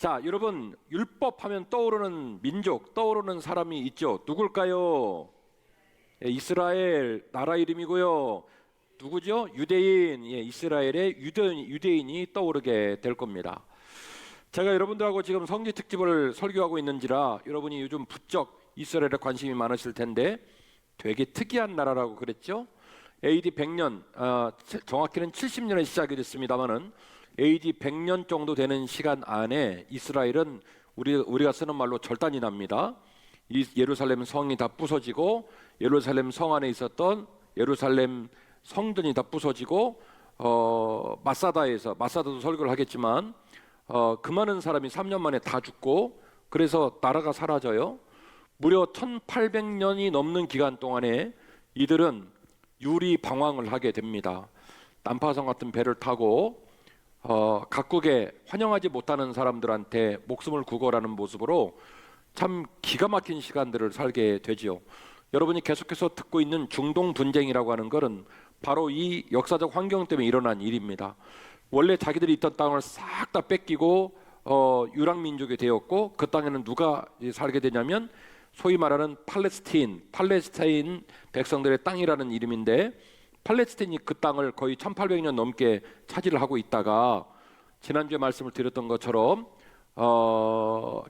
자, 여러분, 율법 하면 떠오르는 민족, 떠오르는 사람이 있죠. 누굴까요? 예, 이스라엘 나라 이름이고요. 누구죠? 유대인. 예, 이스라엘의 유대인이 떠오르게 될 겁니다. 제가 여러분들하고 지금 성지 특집을 설교하고 있는지라 여러분이 요즘 부쩍 이스라엘에 관심이 많으실 텐데 되게 특이한 나라라고 그랬죠. AD 100년, 정확히는 70년에 시작이 됐습니다만은 AD 100년 정도 되는 시간 안에 이스라엘은 우리가 쓰는 말로 절단이 납니다. 이 예루살렘 성이 다 부서지고 예루살렘 성 안에 있었던 예루살렘 성전이 다 부서지고 마사다도 설교를 하겠지만 그 많은 사람이 3년 만에 다 죽고 그래서 나라가 사라져요. 무려 1800년이 넘는 기간 동안에 이들은 유리 방황을 하게 됩니다. 난파선 같은 배를 타고 각국에 환영하지 못하는 사람들한테 목숨을 구걸하는 모습으로 참 기가 막힌 시간들을 살게 되지요. 여러분이 계속해서 듣고 있는 중동 분쟁이라고 하는 것은 바로 이 역사적 환경 때문에 일어난 일입니다. 원래 자기들이 있던 땅을 싹 다 뺏기고 유랑민족이 되었고 그 땅에는 누가 살게 되냐면 소위 말하는 팔레스타인 백성들의 땅이라는 이름인데 팔레스타인이 그 땅을 거의 1800년 넘게 차지를 하고 있다가 지난주에 말씀을 드렸던 것처럼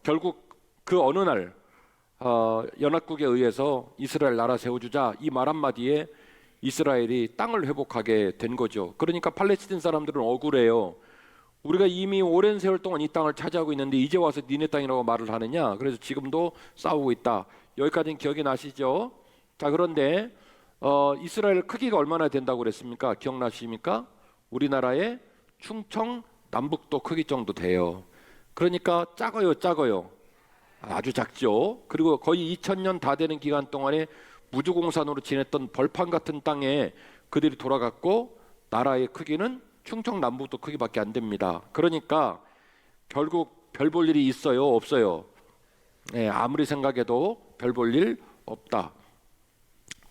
결국 그 어느 날 연합국에 의해서 이스라엘 나라 세워주자 이 말 한마디에 이스라엘이 땅을 회복하게 된 거죠. 그러니까 팔레스타인 사람들은 억울해요. 우리가 이미 오랜 세월 동안 이 땅을 차지하고 있는데 이제 와서 니네 땅이라고 말을 하느냐. 그래서 지금도 싸우고 있다. 여기까지는 기억이 나시죠? 자, 그런데 이스라엘 크기가 얼마나 된다고 그랬습니까? 기억나십니까? 우리나라의 충청 남북도 크기 정도 돼요. 그러니까 작아요. 아주 작죠. 그리고 거의 2000년 다 되는 기간 동안에 무주공산으로 지냈던 벌판 같은 땅에 그들이 돌아갔고 나라의 크기는 충청 남북도 크기밖에 안 됩니다. 그러니까 결국 별 볼 일이 있어요? 없어요? 네, 아무리 생각해도 별 볼 일 없다.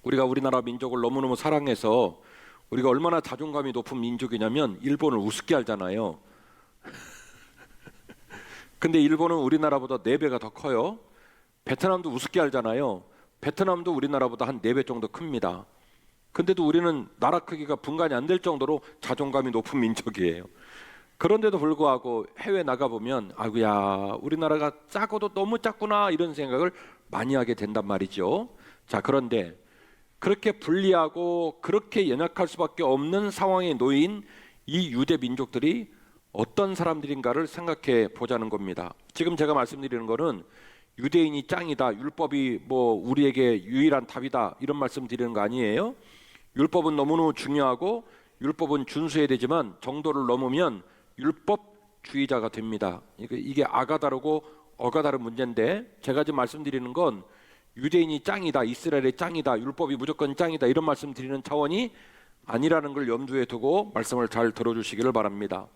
우리가 우리나라 민족을 너무너무 사랑해서 우리가 얼마나 자존감이 높은 민족이냐면 일본을 우습게 알잖아요. 근데 일본은 우리나라보다 4배가 더 커요. 베트남도 우습게 알잖아요. 베트남도 우리나라보다 한 4배 정도 큽니다. 근데도 우리는 나라 크기가 분간이 안 될 정도로 자존감이 높은 민족이에요. 그런데도 불구하고 해외 나가보면 아구야 우리나라가 작아도 너무 작구나 이런 생각을 많이 하게 된단 말이죠. 자, 그런데 그렇게 불리하고 그렇게 연약할 수밖에 없는 상황에 놓인 이 유대 민족들이 어떤 사람들인가를 생각해 보자는 겁니다. 지금 제가 말씀드리는 거는 유대인이 짱이다, 율법이 뭐 우리에게 유일한 답이다 이런 말씀 드리는 거 아니에요. 율법은 너무너무 중요하고 율법은 준수해야 되지만 정도를 넘으면 율법주의자가 됩니다. 이게 아가 다르고 어가 다른 문제인데 제가 지금 말씀드리는 건 유대인이 짱이다, 이스라엘이 짱이다, 율법이 무조건 짱이다 이런 말씀 드리는 차원이 아니라는 걸 염두에 두고 말씀을 잘 들어주시기를 바랍니다.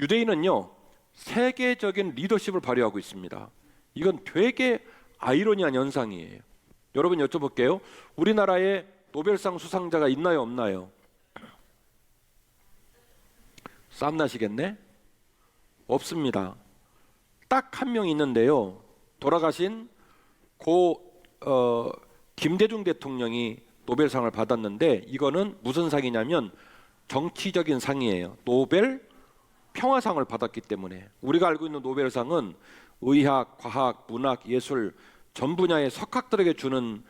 유대인은요 세계적인 리더십을 발휘하고 있습니다. 이건 되게 아이러니한 현상이에요. 여러분 여쭤볼게요. 우리나라에 노벨상 수상자가 있나요 없나요? 쌈나시겠네? 없습니다. 딱 한 명 있는데요. 돌아가신 김대중 대통령이 노벨상을 받았는데 이거는 무슨 상이냐면 정치적인 상이에요. 노벨 평화상을 받았기 때문에 우리가 알고 있는 노벨상은 의학, 과학, 문학, 예술 전 분야의 석학들에게 주는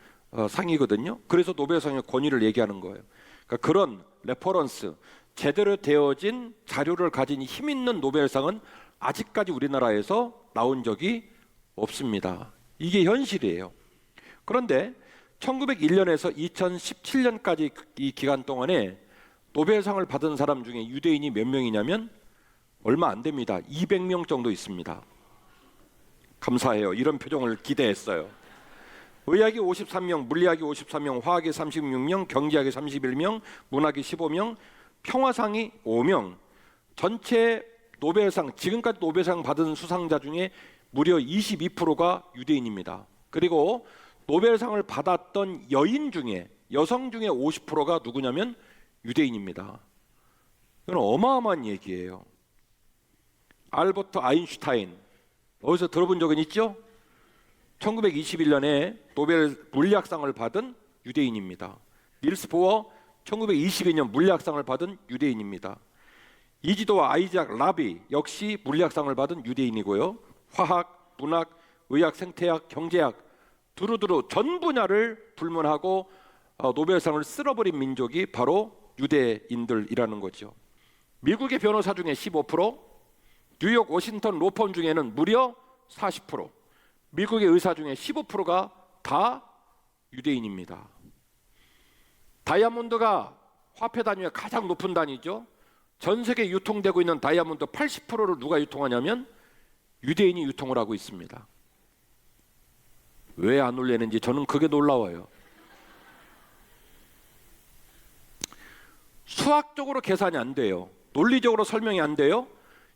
상이거든요. 그래서 노벨상의 권위를 얘기하는 거예요. 그러니까 그런 레퍼런스, 제대로 되어진 자료를 가진 힘 있는 노벨상은 아직까지 우리나라에서 나온 적이 없습니다. 이게 현실이에요. 그런데 1901년에서 2017년까지 이 기간 동안에 노벨상을 받은 사람 중에 유대인이 몇 명이냐면 얼마 안 됩니다. 200명 정도 있습니다. 감사해요. 이런 표정을 기대했어요. 의학이 53명, 물리학이 53명, 화학이 36명, 경제학이 31명, 문학이 15명, 평화상이 5명. 전체 노벨상, 지금까지 노벨상 받은 수상자 중에 무려 22%가 유대인입니다. 그리고 노벨상을 받았던 여성 중에 50%가 누구냐면 유대인입니다. 이건 어마어마한 얘기예요. 알버트 아인슈타인, 어디서 들어본 적은 있죠? 1921년에 노벨 물리학상을 받은 유대인입니다. 닐스 보어 1922년 물리학상을 받은 유대인입니다. 이지도와 아이작 라비 역시 물리학상을 받은 유대인이고요. 화학, 문학, 의학, 생태학, 경제학 두루두루 전 분야를 불문하고 노벨상을 쓸어버린 민족이 바로 유대인들이라는 거죠. 미국의 변호사 중에 15%, 뉴욕, 워싱턴 로펌 중에는 무려 40%, 미국의 의사 중에 15%가 다 유대인입니다. 다이아몬드가 화폐 단위가 가장 높은 단위죠. 전 세계에 유통되고 있는 다이아몬드 80%를 누가 유통하냐면 유대인이 유통을 하고 있습니다. 왜 안 놀래는지 저는 그게 놀라워요. 수학적으로 계산이 안 돼요. 논리적으로 설명이 안 돼요.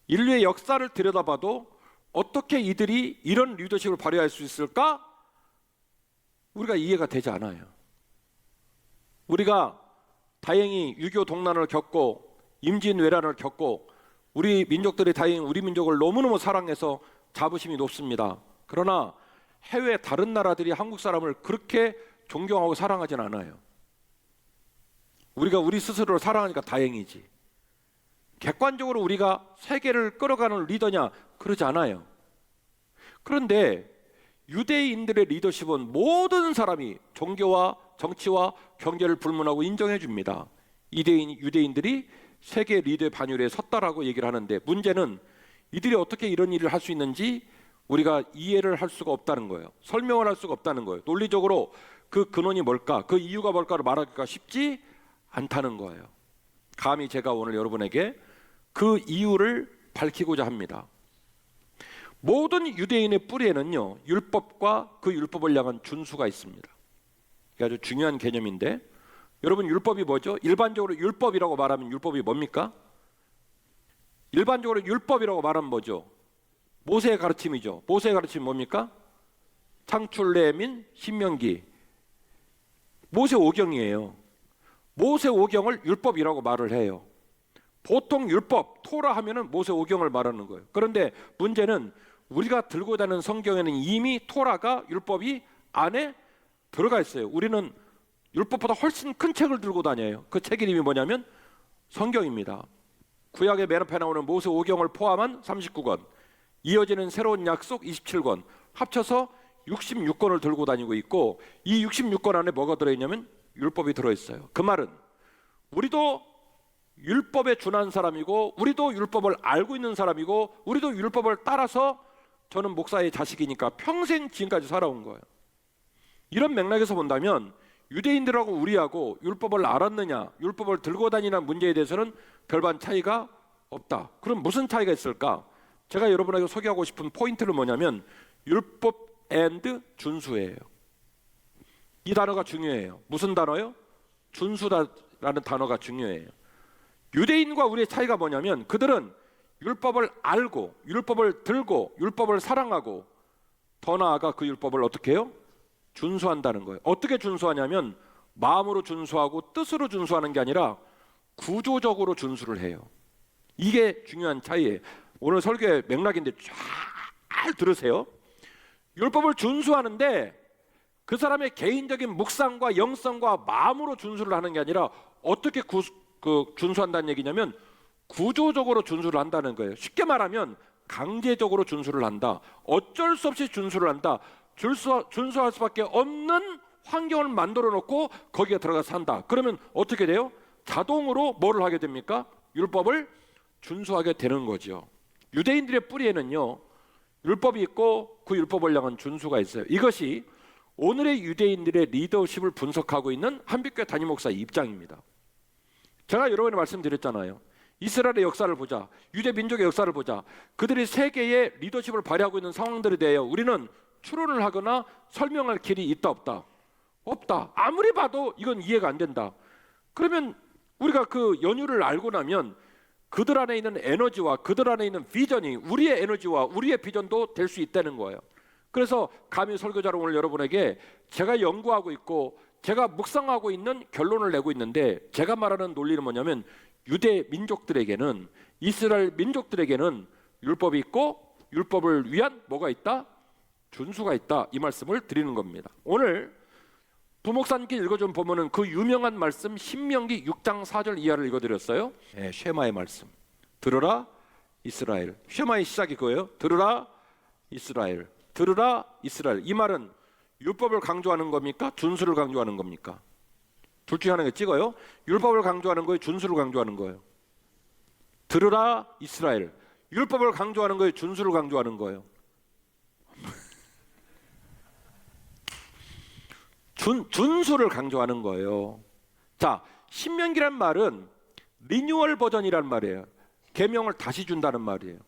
인류의 역사를 들여다봐도 어떻게 이들이 이런 리더십을 발휘할 수 있을까? 우리가 이해가 되지 않아요. 우리가 다행히 6.25 동란을 겪고 임진왜란을 겪고 우리 민족들이 다행히 우리 민족을 너무너무 사랑해서 자부심이 높습니다. 그러나 해외 다른 나라들이 한국 사람을 그렇게 존경하고 사랑하진 않아요. 우리가 우리 스스로를 사랑하니까 다행이지. 객관적으로 우리가 세계를 끌어가는 리더냐? 그러지 않아요. 그런데 유대인들의 리더십은 모든 사람이 종교와 정치와 경제를 불문하고 인정해 줍니다. 유대인들이 세계 리더의 반열에 섰다라고 얘기를 하는데, 문제는 이들이 어떻게 이런 일을 할 수 있는지 우리가 이해를 할 수가 없다는 거예요. 설명을 할 수가 없다는 거예요. 논리적으로 그 근원이 뭘까, 그 이유가 뭘까를 말하기가 쉽지 않다는 거예요. 감히 제가 오늘 여러분에게 그 이유를 밝히고자 합니다. 모든 유대인의 뿌리에는요, 율법과 그 율법을 향한 준수가 있습니다. 이게 아주 중요한 개념인데, 여러분 율법이 뭐죠? 일반적으로 율법이라고 말하면 율법이 뭡니까? 일반적으로 율법이라고 말하면 뭐죠? 모세의 가르침이죠. 모세의 가르침이 뭡니까? 창출, 레민, 신명기, 모세 오경이에요. 모세 오경을 율법이라고 말을 해요. 보통 율법, 토라 하면은 모세 오경을 말하는 거예요. 그런데 문제는 우리가 들고 다니는 성경에는 이미 토라가 율법이 안에 들어가 있어요. 우리는 율법보다 훨씬 큰 책을 들고 다녀요. 그 책 이름이 뭐냐면 성경입니다. 구약의 맨 앞에 나오는 모세 오경을 포함한 39권, 이어지는 새로운 약속 27권, 합쳐서 66권을 들고 다니고 있고, 이 66권 안에 뭐가 들어있냐면 율법이 들어있어요. 그 말은 우리도 율법에 준한 사람이고, 우리도 율법을 알고 있는 사람이고, 우리도 율법을 따라서, 저는 목사의 자식이니까 평생 지금까지 살아온 거예요. 이런 맥락에서 본다면 유대인들하고 우리하고 율법을 알았느냐, 율법을 들고 다니는 문제에 대해서는 별반 차이가 없다. 그럼 무슨 차이가 있을까? 제가 여러분에게 소개하고 싶은 포인트는 뭐냐면 율법 앤드 준수예요. 이 단어가 중요해요. 무슨 단어요? 준수라는 단어가 중요해요. 유대인과 우리의 차이가 뭐냐면, 그들은 율법을 알고 율법을 들고 율법을 사랑하고, 더 나아가 그 율법을 어떻게 해요? 준수한다는 거예요. 어떻게 준수하냐면 마음으로 준수하고 뜻으로 준수하는 게 아니라 구조적으로 준수를 해요. 이게 중요한 차이예요. 오늘 설교의 맥락인데 잘 들으세요. 율법을 준수하는데 그 사람의 개인적인 묵상과 영성과 마음으로 준수를 하는 게 아니라 어떻게 준수한다는 얘기냐면 구조적으로 준수를 한다는 거예요. 쉽게 말하면 강제적으로 준수를 한다. 어쩔 수 없이 준수를 한다. 준수할 수밖에 없는 환경을 만들어 놓고 거기에 들어가서 한다. 그러면 어떻게 돼요? 자동으로 뭐를 하게 됩니까? 율법을 준수하게 되는 거죠. 유대인들의 뿌리에는요, 율법이 있고 그 율법을 향한 준수가 있어요. 이것이 오늘의 유대인들의 리더십을 분석하고 있는 한빛교회 담임 목사의 입장입니다. 제가 여러분에 말씀드렸잖아요. 이스라엘의 역사를 보자, 유대 민족의 역사를 보자, 그들이 세계의 리더십을 발휘하고 있는 상황들에 대해 우리는 추론을 하거나 설명할 길이 있다 없다? 없다. 아무리 봐도 이건 이해가 안 된다. 그러면 우리가 그 연유를 알고 나면 그들 안에 있는 에너지와 그들 안에 있는 비전이 우리의 에너지와 우리의 비전도 될 수 있다는 거예요. 그래서 감히 설교자로 오늘 여러분에게 제가 연구하고 있고 제가 묵상하고 있는 결론을 내고 있는데, 제가 말하는 논리는 뭐냐면 유대 민족들에게는, 이스라엘 민족들에게는 율법이 있고 율법을 위한 뭐가 있다? 준수가 있다. 이 말씀을 드리는 겁니다. 오늘 부목사님께 읽어준 본문은 그 유명한 말씀 신명기 6장 4절 이하를 읽어드렸어요. 쉐마의 말씀. 들으라 이스라엘. 쉐마의 시작이 그거예요. 들으라 이스라엘. 들으라 이스라엘. 이 말은 율법을 강조하는 겁니까? 준수를 강조하는 겁니까? 둘 중에 하나가 찍어요. 율법을 강조하는 거예요? 준수를 강조하는 거예요? 들으라 이스라엘. 율법을 강조하는 거예요? 준수를 강조하는 거예요? 준수를 강조하는 거예요. 자, 신명기란 말은 리뉴얼 버전이란 말이에요. 계명을 다시 준다는 말이에요.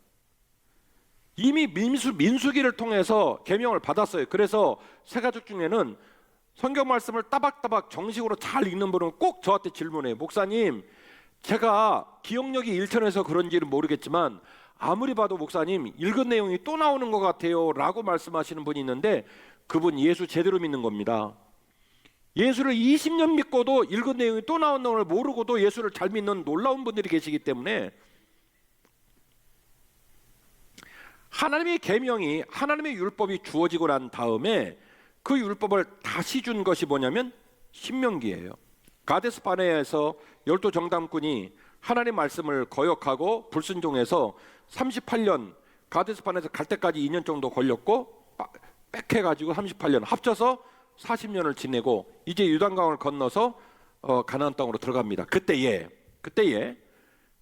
이미 민수기를 통해서 계명을 받았어요. 그래서 세 가족 중에는 성경 말씀을 따박따박 정식으로 잘 읽는 분은 꼭 저한테 질문해요. 목사님, 제가 기억력이 일천해서 그런지는 모르겠지만 아무리 봐도 목사님 읽은 내용이 또 나오는 것 같아요 라고 말씀하시는 분이 있는데, 그분 예수 제대로 믿는 겁니다. 예수를 20년 믿고도 읽은 내용이 또 나오는 걸 모르고도 예수를 잘 믿는 놀라운 분들이 계시기 때문에, 하나님의 계명이, 하나님의 율법이 주어지고 난 다음에 그 율법을 다시 준 것이 뭐냐면 신명기예요. 가데스 바네아에서 12 정탐꾼이 하나님 말씀을 거역하고 불순종해서 38년, 가데스 바네아에서 갈 때까지 2년 정도 걸렸고 빽해가지고 38년 합쳐서 40년을 지내고 이제 요단강을 건너서 가나안 땅으로 들어갑니다. 그때에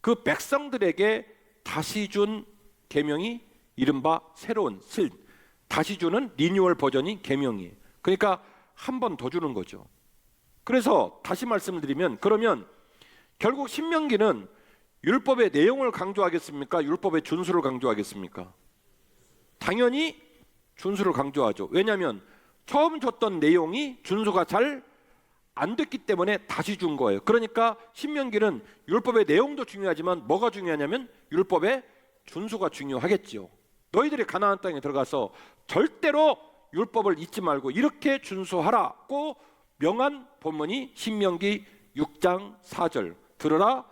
그 백성들에게 다시 준 계명이 이른바 새로운 다시 주는 리뉴얼 버전이 계명이에요. 그러니까 한 번 더 주는 거죠. 그래서 다시 말씀드리면, 그러면 결국 신명기는 율법의 내용을 강조하겠습니까? 율법의 준수를 강조하겠습니까? 당연히 준수를 강조하죠. 왜냐하면 처음 줬던 내용이 준수가 잘 안 됐기 때문에 다시 준 거예요. 그러니까 신명기는 율법의 내용도 중요하지만 뭐가 중요하냐면 율법의 준수가 중요하겠지요. 너희들이 가나안 땅에 들어가서 절대로 율법을 잊지 말고 이렇게 준수하라고 명한 본문이 신명기 6장 4절 들으라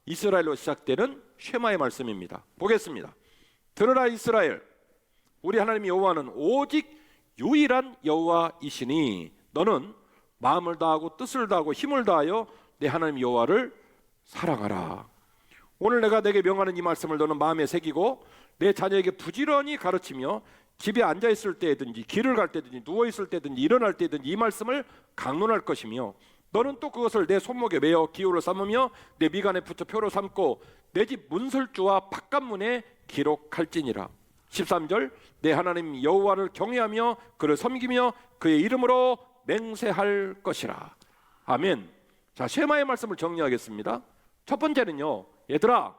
이스라엘로 시작되는 쉐마의 말씀입니다. 보겠습니다. 들으라 이스라엘, 우리 하나님 여호와는 오직 유일한 여호와이시니 너는 마음을 다하고 뜻을 다하고 힘을 다하여 내 하나님 여호와를 사랑하라. 오늘 내가 내게 명하는 이 말씀을 너는 마음에 새기고 내 자녀에게 부지런히 가르치며 집에 앉아 있을 때든지 길을 갈 때든지 누워 있을 때든지 일어날 때든지 이 말씀을 강론할 것이며, 너는 또 그것을 내 손목에 매어 기호로 삼으며 내 미간에 붙여 표로 삼고 내 집 문설주와 바깥문에 기록할지니라. 13절 내 하나님 여호와를 경외하며 그를 섬기며 그의 이름으로 맹세할 것이라. 아멘. 자, 쉐마의 말씀을 정리하겠습니다. 첫 번째는요, 얘들아,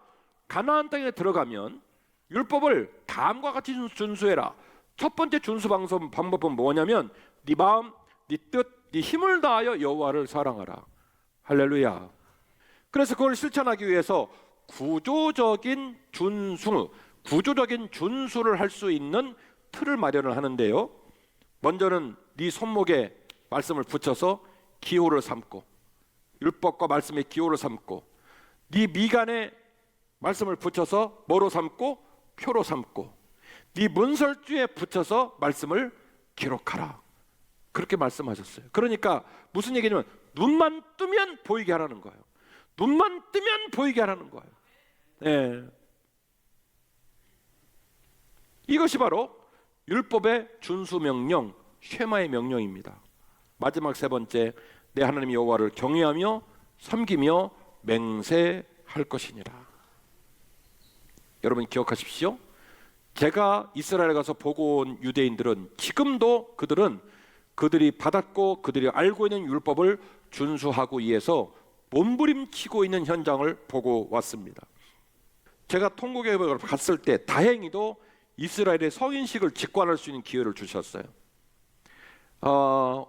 가나안 땅에 들어가면 율법을 다음과 같이 준수해라. 첫 번째 준수 방법은 뭐냐면 네 마음, 네 뜻, 네 힘을 다하여 여호와를 사랑하라. 할렐루야. 그래서 그걸 실천하기 위해서 구조적인 준수를 할 수 있는 틀을 마련을 하는데요, 먼저는 네 손목에 말씀을 붙여서 기호를 삼고, 율법과 말씀의 기호를 삼고, 네 미간에 말씀을 붙여서 뭐로 삼고? 표로 삼고, 네 문설주에 붙여서 말씀을 기록하라. 그렇게 말씀하셨어요. 그러니까 무슨 얘기냐면 눈만 뜨면 보이게 하라는 거예요. 눈만 뜨면 보이게 하라는 거예요. 네. 이것이 바로 율법의 준수 명령, 쉐마의 명령입니다. 마지막 세 번째, 내 하나님 여호와를 경외하며 섬기며 맹세할 것이니라. 여러분 기억하십시오. 제가 이스라엘에 가서 보고 온 유대인들은 지금도 그들이 받았고 그들이 알고 있는 율법을 준수하고 위해서 몸부림치고 있는 현장을 보고 왔습니다. 제가 통곡에 갔을 때 다행히도 이스라엘의 성인식을 직관할 수 있는 기회를 주셨어요.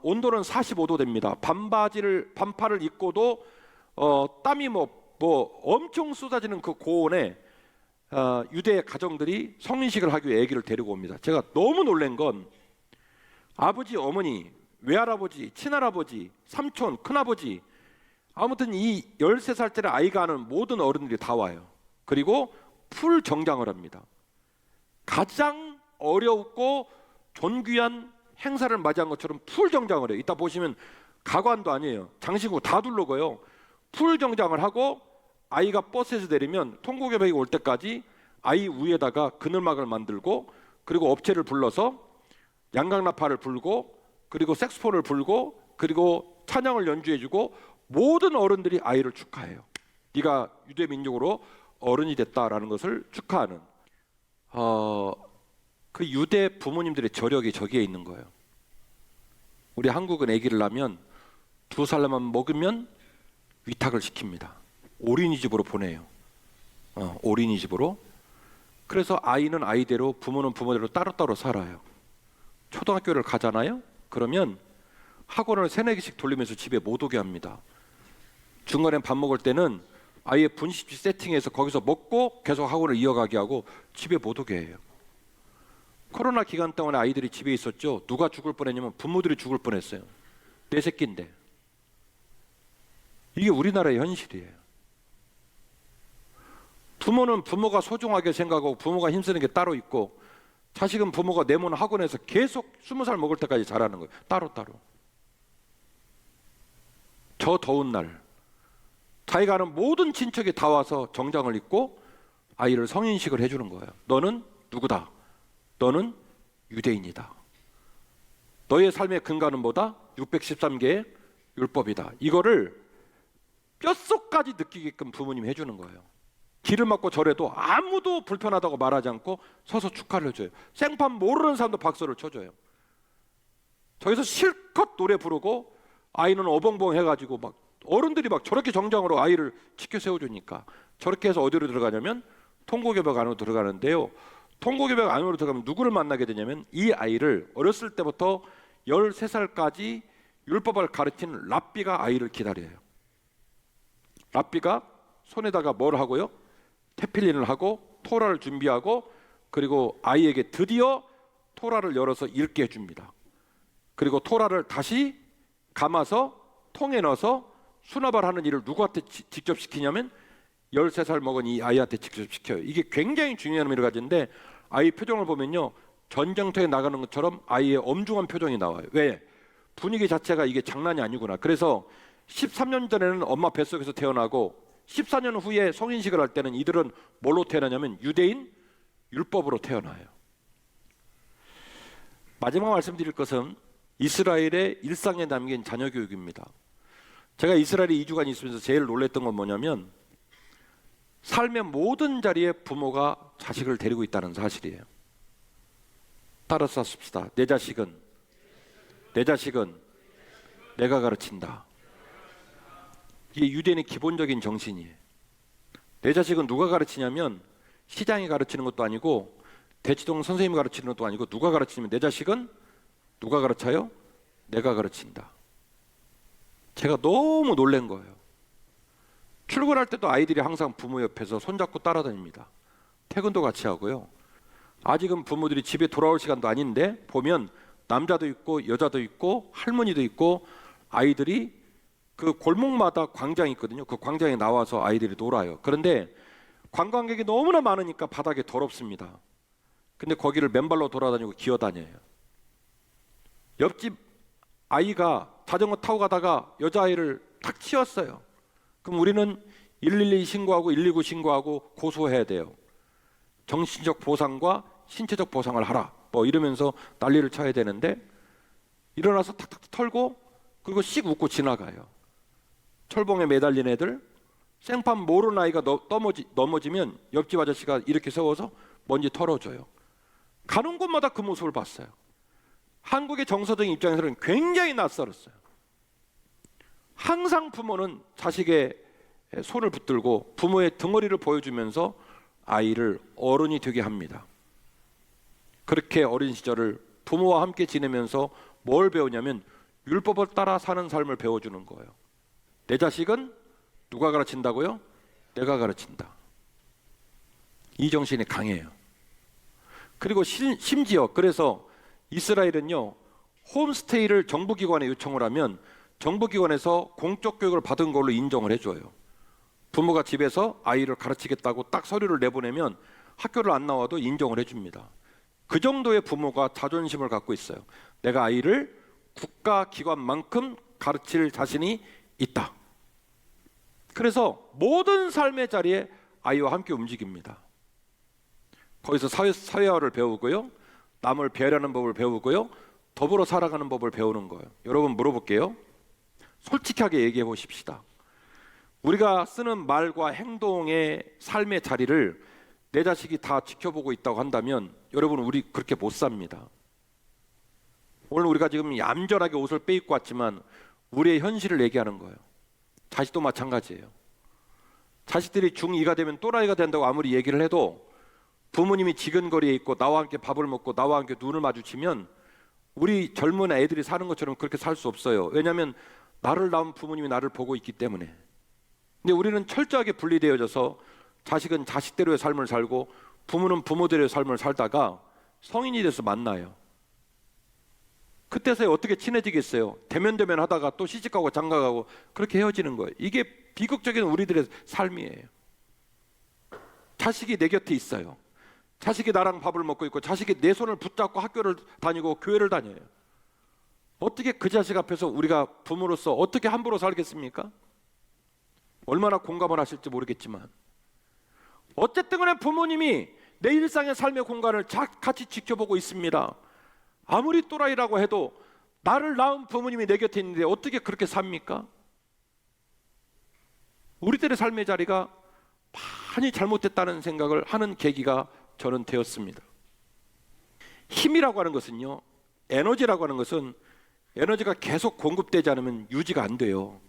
온도는 45도 됩니다. 반팔을 입고도 땀이 엄청 쏟아지는 그 고온에 유대 가정들이 성인식을 하기 위해 아기를 데리고 옵니다. 제가 너무 놀란 건 아버지, 어머니, 외할아버지, 친할아버지, 삼촌, 큰아버지, 아무튼 이 13살짜리 아이가 하는 모든 어른들이 다 와요. 그리고 풀 정장을 합니다. 가장 어렵고 존귀한 행사를 맞이한 것처럼 풀 정장을 해요. 이따 보시면 가관도 아니에요. 장신구 다 둘러고요. 풀 정장을 하고 아이가 버스에서 내리면 통곡여백이 올 때까지 아이 위에다가 그늘막을 만들고, 그리고 업체를 불러서 양강나팔을 불고, 그리고 색소폰을 불고, 그리고 찬양을 연주해주고, 모든 어른들이 아이를 축하해요. 네가 유대 민족으로 어른이 됐다라는 것을 축하하는 그 유대 부모님들의 저력이 저기에 있는 거예요. 우리 한국은 아기를 낳으면 2살만 먹으면 위탁을 시킵니다. 어린이집으로 보내요. 어린이집으로. 그래서 아이는 아이대로, 부모는 부모대로 따로따로 살아요. 초등학교를 가잖아요. 그러면 학원을 3-4개씩 돌리면서 집에 못 오게 합니다. 중간에 밥 먹을 때는 아이의 분식집 세팅해서 거기서 먹고 계속 학원을 이어가게 하고 집에 못 오게 해요. 코로나 기간 동안에 아이들이 집에 있었죠. 누가 죽을 뻔했냐면 부모들이 죽을 뻔했어요. 내 새끼인데. 이게 우리나라의 현실이에요. 부모는 부모가 소중하게 생각하고 부모가 힘쓰는 게 따로 있고, 자식은 부모가 내모는 학원에서 계속 20살 먹을 때까지 자라는 거예요. 따로따로. 저 더운 날 자기가 아는 모든 친척이 다 와서 정장을 입고 아이를 성인식을 해주는 거예요. 너는 누구다? 너는 유대인이다. 너의 삶의 근간은 뭐다? 613개의 율법이다. 이거를 뼛속까지 느끼게끔 부모님이 해주는 거예요. 길을 막고 절해도 아무도 불편하다고 말하지 않고 서서 축하를 해줘요. 생판 모르는 사람도 박수를 쳐줘요. 저기서 실컷 노래 부르고 아이는 어벙벙 해가지고 막 어른들이 막 저렇게 정장으로 아이를 지켜 세워주니까, 저렇게 해서 어디로 들어가냐면 통곡여백 안으로 들어가는데요. 통곡여백 안으로 들어가면 누구를 만나게 되냐면 이 아이를 어렸을 때부터 13살까지 율법을 가르치는 랍비가 아이를 기다려요. 랍비가 손에다가 뭘 하고요? 테필린을 하고 토라를 준비하고, 그리고 아이에게 드디어 토라를 열어서 읽게 해줍니다. 그리고 토라를 다시 감아서 통에 넣어서 수납을 하는 일을 누구한테 직접 시키냐면 13살 먹은 이 아이한테 직접 시켜요. 이게 굉장히 중요한 의미를 가지는데, 아이 표정을 보면요, 전쟁터에 나가는 것처럼 아이의 엄중한 표정이 나와요. 왜? 분위기 자체가 이게 장난이 아니구나. 그래서 13년 전에는 엄마 뱃속에서 태어나고 14년 후에 성인식을 할 때는 이들은 뭘로 태어나냐면 유대인 율법으로 태어나요. 마지막 말씀드릴 것은 이스라엘의 일상에 담긴 자녀 교육입니다. 제가 이스라엘에 2주간 있으면서 제일 놀랐던 건 뭐냐면, 삶의 모든 자리에 부모가 자식을 데리고 있다는 사실이에요. 따라서 씁시다. 내 자식은 내가 가르친다. 이게 유대인의 기본적인 정신이에요. 내 자식은 누가 가르치냐면 시장이 가르치는 것도 아니고 대치동 선생님이 가르치는 것도 아니고, 누가 가르치냐면 내 자식은 누가 가르쳐요? 내가 가르친다. 제가 너무 놀란 거예요. 출근할 때도 아이들이 항상 부모 옆에서 손잡고 따라다닙니다. 퇴근도 같이 하고요. 아직은 부모들이 집에 돌아올 시간도 아닌데 보면 남자도 있고 여자도 있고 할머니도 있고, 아이들이 그 골목마다 광장이 있거든요. 그 광장에 나와서 아이들이 놀아요. 그런데 관광객이 너무나 많으니까 바닥에 더럽습니다. 근데 거기를 맨발로 돌아다니고 기어다녀요. 옆집 아이가 자전거 타고 가다가 여자아이를 탁 치웠어요. 그럼 우리는 112 신고하고 119 신고하고 고소해야 돼요. 정신적 보상과 신체적 보상을 하라, 뭐 이러면서 난리를 쳐야 되는데, 일어나서 탁탁 털고 그리고 씩 웃고 지나가요. 철봉에 매달린 애들, 생판 모르는 아이가 넘어지면 옆집 아저씨가 이렇게 세워서 먼지 털어줘요. 가는 곳마다 그 모습을 봤어요. 한국의 정서적인 입장에서는 굉장히 낯설었어요. 항상 부모는 자식의 손을 붙들고 부모의 등허리를 보여주면서 아이를 어른이 되게 합니다. 그렇게 어린 시절을 부모와 함께 지내면서 뭘 배우냐면 율법을 따라 사는 삶을 배워주는 거예요. 내 자식은 누가 가르친다고요? 내가 가르친다. 이 정신이 강해요. 그리고 심지어 그래서 이스라엘은요, 홈스테이를 정부기관에 요청을 하면 정부기관에서 공적 교육을 받은 걸로 인정을 해줘요. 부모가 집에서 아이를 가르치겠다고 딱 서류를 내보내면 학교를 안 나와도 인정을 해줍니다. 그 정도의 부모가 자존심을 갖고 있어요. 내가 아이를 국가기관만큼 가르칠 자신이 있다. 그래서 모든 삶의 자리에 아이와 함께 움직입니다. 거기서 사회화를 배우고요, 남을 배려하는 법을 배우고요, 더불어 살아가는 법을 배우는 거예요. 여러분 물어볼게요. 솔직하게 얘기해 보십시다. 우리가 쓰는 말과 행동의 삶의 자리를 내 자식이 다 지켜보고 있다고 한다면 여러분, 우리 그렇게 못 삽니다. 오늘 우리가 지금 얌전하게 옷을 빼입고 왔지만 우리의 현실을 얘기하는 거예요. 자식도 마찬가지예요. 자식들이 중2가 되면 또라이가 된다고 아무리 얘기를 해도 부모님이 지근거리에 있고 나와 함께 밥을 먹고 나와 함께 눈을 마주치면 우리 젊은 애들이 사는 것처럼 그렇게 살 수 없어요. 왜냐하면 나를 낳은 부모님이 나를 보고 있기 때문에. 근데 우리는 철저하게 분리되어져서 자식은 자식대로의 삶을 살고 부모는 부모대로의 삶을 살다가 성인이 돼서 만나요. 그때서야 어떻게 친해지겠어요? 대면대면 하다가 또 시집가고 장가가고 그렇게 헤어지는 거예요. 이게 비극적인 우리들의 삶이에요. 자식이 내 곁에 있어요. 자식이 나랑 밥을 먹고 있고 자식이 내 손을 붙잡고 학교를 다니고 교회를 다녀요. 어떻게 그 자식 앞에서 우리가 부모로서 어떻게 함부로 살겠습니까? 얼마나 공감을 하실지 모르겠지만 어쨌든 간에 부모님이 내 일상의 삶의 공간을 같이 지켜보고 있습니다. 아무리 또라이라고 해도 나를 낳은 부모님이 내 곁에 있는데 어떻게 그렇게 삽니까? 우리들의 삶의 자리가 많이 잘못됐다는 생각을 하는 계기가 저는 되었습니다. 힘이라고 하는 것은요, 에너지라고 하는 것은 에너지가 계속 공급되지 않으면 유지가 안 돼요.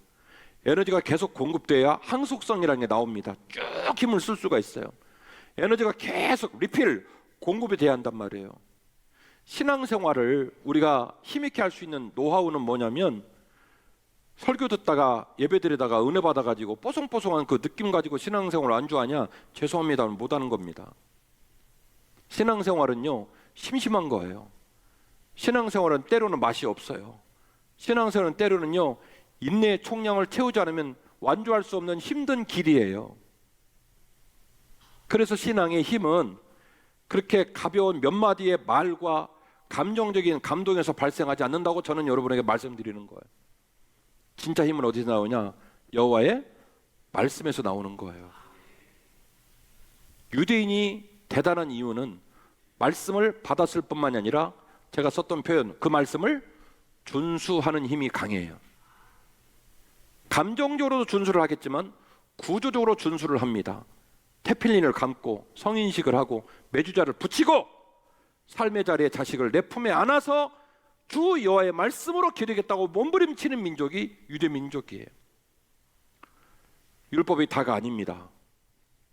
에너지가 계속 공급돼야 항속성이라는 게 나옵니다. 쭉 힘을 쓸 수가 있어요. 에너지가 계속 리필, 공급이 돼야 한단 말이에요. 신앙생활을 우리가 힘있게 할 수 있는 노하우는 뭐냐면, 설교 듣다가 예배 드리다가 은혜 받아가지고 뽀송뽀송한 그 느낌 가지고 신앙생활을 안주하냐? 죄송합니다, 못하는 겁니다. 신앙생활은요, 심심한 거예요. 신앙생활은 때로는 맛이 없어요. 신앙생활은 때로는요, 인내의 총량을 채우지 않으면 완주할 수 없는 힘든 길이에요. 그래서 신앙의 힘은 그렇게 가벼운 몇 마디의 말과 감정적인 감동에서 발생하지 않는다고 저는 여러분에게 말씀드리는 거예요. 진짜 힘은 어디서 나오냐? 여호와의 말씀에서 나오는 거예요. 유대인이 대단한 이유는 말씀을 받았을 뿐만이 아니라 제가 썼던 표현, 그 말씀을 준수하는 힘이 강해요. 감정적으로도 준수를 하겠지만 구조적으로 준수를 합니다. 테필린을 감고 성인식을 하고 메주자를 붙이고 삶의 자리에 자식을 내 품에 안아서 주 여호와의 말씀으로 기르겠다고 몸부림치는 민족이 유대 민족이에요. 율법이 다가 아닙니다.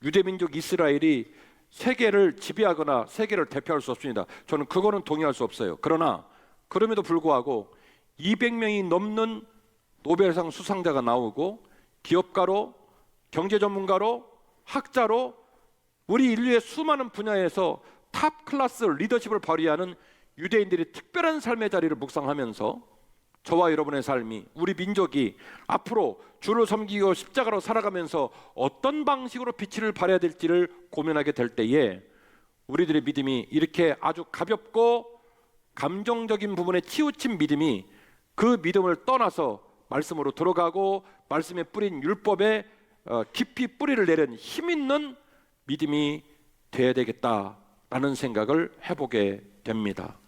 유대 민족 이스라엘이 세계를 지배하거나 세계를 대표할 수 없습니다. 저는 그거는 동의할 수 없어요. 그러나 그럼에도 불구하고 200명이 넘는 노벨상 수상자가 나오고 기업가로, 경제 전문가로, 학자로 우리 인류의 수많은 분야에서 탑 클래스 리더십을 발휘하는 유대인들이 특별한 삶의 자리를 묵상하면서 저와 여러분의 삶이, 우리 민족이 앞으로 주를 섬기고 십자가로 살아가면서 어떤 방식으로 빛을 발해야 될지를 고민하게 될 때에 우리들의 믿음이 이렇게 아주 가볍고 감정적인 부분에 치우친 믿음이 그 믿음을 떠나서 말씀으로 들어가고 말씀에 뿌린 율법에 깊이 뿌리를 내린 힘 있는 믿음이 되어야 되겠다라는 생각을 해보게 됩니다.